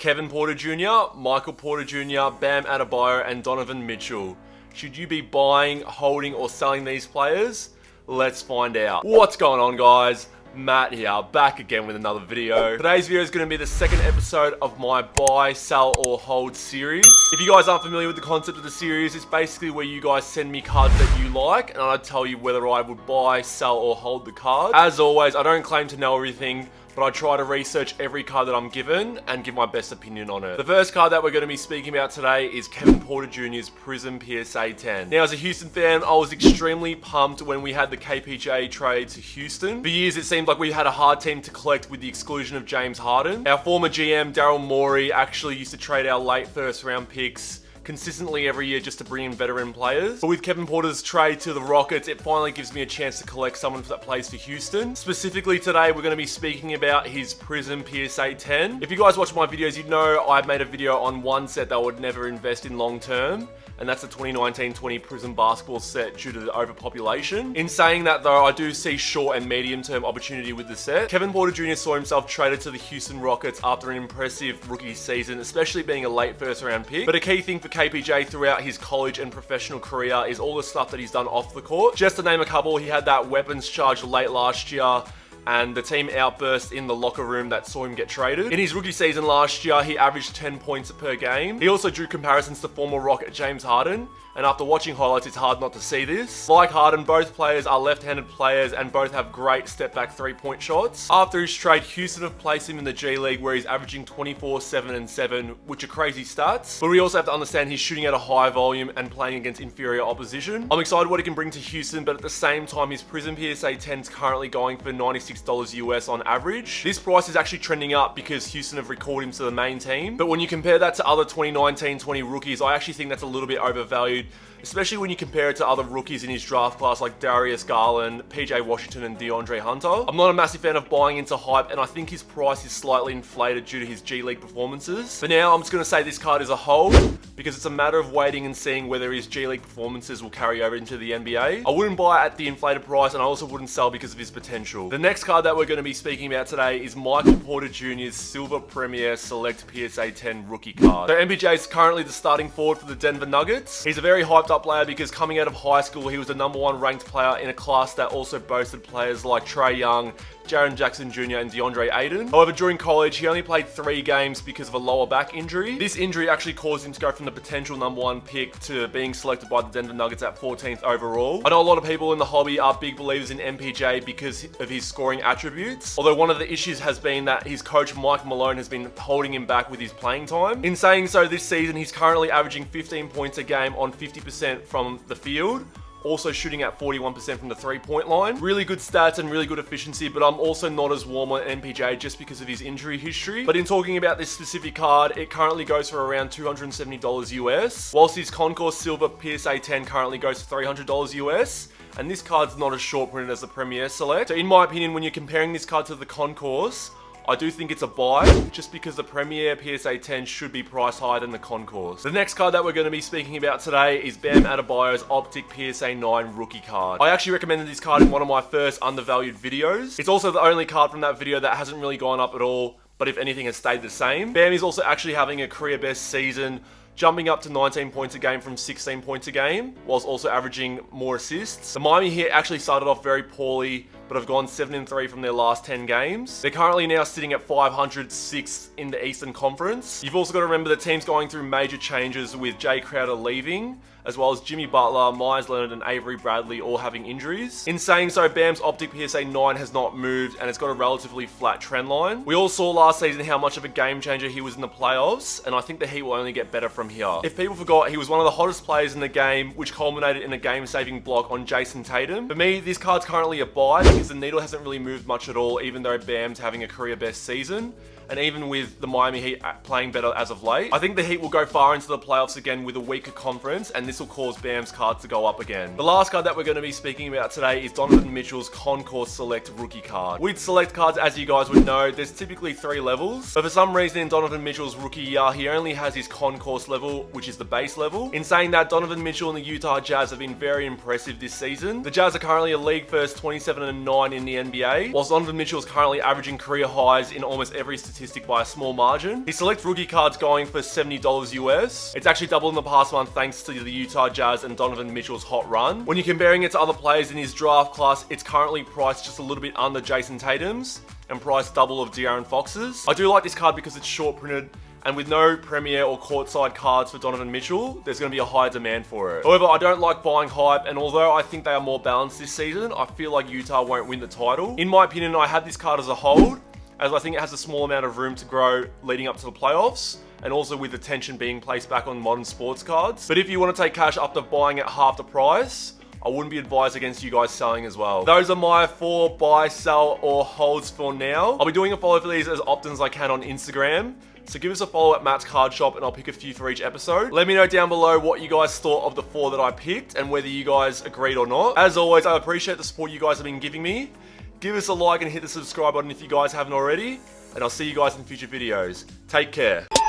Kevin Porter Jr., Michael Porter Jr., Bam Adebayo, and Donovan Mitchell. Should you be buying, holding, or selling these players? Let's find out. What's going on, guys? Matt here, back again with another video. Today's video is going to be the second episode of my buy, sell, or hold series. If you guys aren't familiar with the concept of the series, it's basically where you guys send me cards that you like, and I tell you whether I would buy, sell, or hold the card. As always, I don't claim to know everything, but I try to research every card that I'm given and give my best opinion on it. The first card that we're going to be speaking about today is Kevin Porter Jr.'s Prism PSA 10. Now, as a Houston fan, I was extremely pumped when we had the KPJ trade to Houston. For years, it seemed like we had a hard team to collect with the exclusion of James Harden. Our former GM, Daryl Morey, actually used to trade our late first round picks consistently every year just to bring in veteran players. But with Kevin Porter's trade to the Rockets, it finally gives me a chance to collect someone that plays for Houston. Specifically today, we're going to be speaking about his Prism PSA 10. If you guys watch my videos, you'd know I've made a video on one set that I would never invest in long term, and that's the 2019-20 Prism basketball set due to the overpopulation. In saying that though, I do see short and medium term opportunity with the set. Kevin Porter Jr. saw himself traded to the Houston Rockets after an impressive rookie season, especially being a late first round pick. But a key thing for KPJ throughout his college and professional career is all the stuff that he's done off the court. Just to name a couple, he had that weapons charge late last year, and the team outburst in the locker room that saw him get traded. In his rookie season last year, he averaged 10 points per game. He also drew comparisons to former Rocket James Harden, and after watching highlights, it's hard not to see this. Like Harden, both players are left-handed players and both have great step-back three-point shots. After his trade, Houston have placed him in the G League where he's averaging 24, 7, and 7, which are crazy stats. But we also have to understand he's shooting at a high volume and playing against inferior opposition. I'm excited what he can bring to Houston, but at the same time, his Prism PSA 10 is currently going for $96 US on average. This price is actually trending up because Houston have recalled him to the main team. But when you compare that to other 2019-20 rookies, I actually think that's a little bit overvalued, especially when you compare it to other rookies in his draft class like Darius Garland, PJ Washington, and DeAndre Hunter. I'm not a massive fan of buying into hype, and I think his price is slightly inflated due to his G League performances. For now, I'm just going to say this card is a hold because it's a matter of waiting and seeing whether his G League performances will carry over into the NBA. I wouldn't buy at the inflated price, and I also wouldn't sell because of his potential. The next card that we're going to be speaking about today is Michael Porter Jr.'s Silver Premier Select PSA 10 rookie card. So MPJ is currently the starting forward for the Denver Nuggets. He's a very hyped up player because coming out of high school, he was the #1 ranked player in a class that also boasted players like Trae Young, Jaren Jackson Jr., and DeAndre Ayton. However, during college, he only played 3 games because of a lower back injury. This injury actually caused him to go from the potential #1 pick to being selected by the Denver Nuggets at 14th overall. I know a lot of people in the hobby are big believers in MPJ because of his scoring attributes, although one of the issues has been that his coach Mike Malone has been holding him back with his playing time. In saying so, this season he's currently averaging 15 points a game on 50% from the field, also shooting at 41% from the three-point line. Really good stats and really good efficiency, but I'm also not as warm on MPJ just because of his injury history. But in talking about this specific card, it currently goes for around $270 US, whilst his Concourse Silver PSA 10 currently goes for $300 US. And this card's not as short printed as the Premier Select. So in my opinion, when you're comparing this card to the Concourse, I do think it's a buy, just because the Premier PSA 10 should be priced higher than the Concourse. The next card that we're going to be speaking about today is Bam Adebayo's Optic PSA 9 rookie card. I actually recommended this card in one of my first undervalued videos. It's also the only card from that video that hasn't really gone up at all, but if anything has stayed the same. Bam is also actually having a career best season, jumping up to 19 points a game from 16 points a game, whilst also averaging more assists. The Miami Heat actually started off very poorly, but have gone 7-3 from their last 10 games. They're currently now sitting at 506 in the Eastern Conference. You've also got to remember the team's going through major changes with Jay Crowder leaving, as well as Jimmy Butler, Myers Leonard, and Avery Bradley all having injuries. In saying so, Bam's Optic PSA 9 has not moved, and it's got a relatively flat trend line. We all saw last season how much of a game changer he was in the playoffs, and I think the Heat will only get better from here. If people forgot, he was one of the hottest players in the game, which culminated in a game-saving block on Jason Tatum. For me, this card's currently a buy because the needle hasn't really moved much at all, even though Bam's having a career best season. And even with the Miami Heat playing better as of late, I think the Heat will go far into the playoffs again with a weaker conference, and this will cause Bam's card to go up again. The last card that we're going to be speaking about today is Donovan Mitchell's Concourse Select rookie card. With Select cards, as you guys would know, there's typically 3 levels, but for some reason in Donovan Mitchell's rookie year, he only has his Concourse level, which is the base level. In saying that, Donovan Mitchell and the Utah Jazz have been very impressive this season. The Jazz are currently a league first 27-9 in the NBA, whilst Donovan Mitchell is currently averaging career highs in almost every statistic statistic by a small margin. His select rookie card's going for $70 US. It's actually doubled in the past month thanks to the Utah Jazz and Donovan Mitchell's hot run. When you're comparing it to other players in his draft class, it's currently priced just a little bit under Jason Tatum's and priced double of De'Aaron Fox's. I do like this card because it's short printed, and with no premier or courtside cards for Donovan Mitchell, there's going to be a high demand for it. However, I don't like buying hype, and although I think they are more balanced this season, I feel like Utah won't win the title. In my opinion, I have this card as a hold, as I think it has a small amount of room to grow leading up to the playoffs, and also with attention being placed back on modern sports cards. But if you want to take cash after buying at half the price, I wouldn't be advised against you guys selling as well. Those are my 4 buy, sell, or holds for now. I'll be doing a follow for these as often as I can on Instagram. So give us a follow at Matt's Card Shop and I'll pick a few for each episode. Let me know down below what you guys thought of the 4 that I picked and whether you guys agreed or not. As always, I appreciate the support you guys have been giving me. Give us a like and hit the subscribe button if you guys haven't already. And I'll see you guys in future videos. Take care.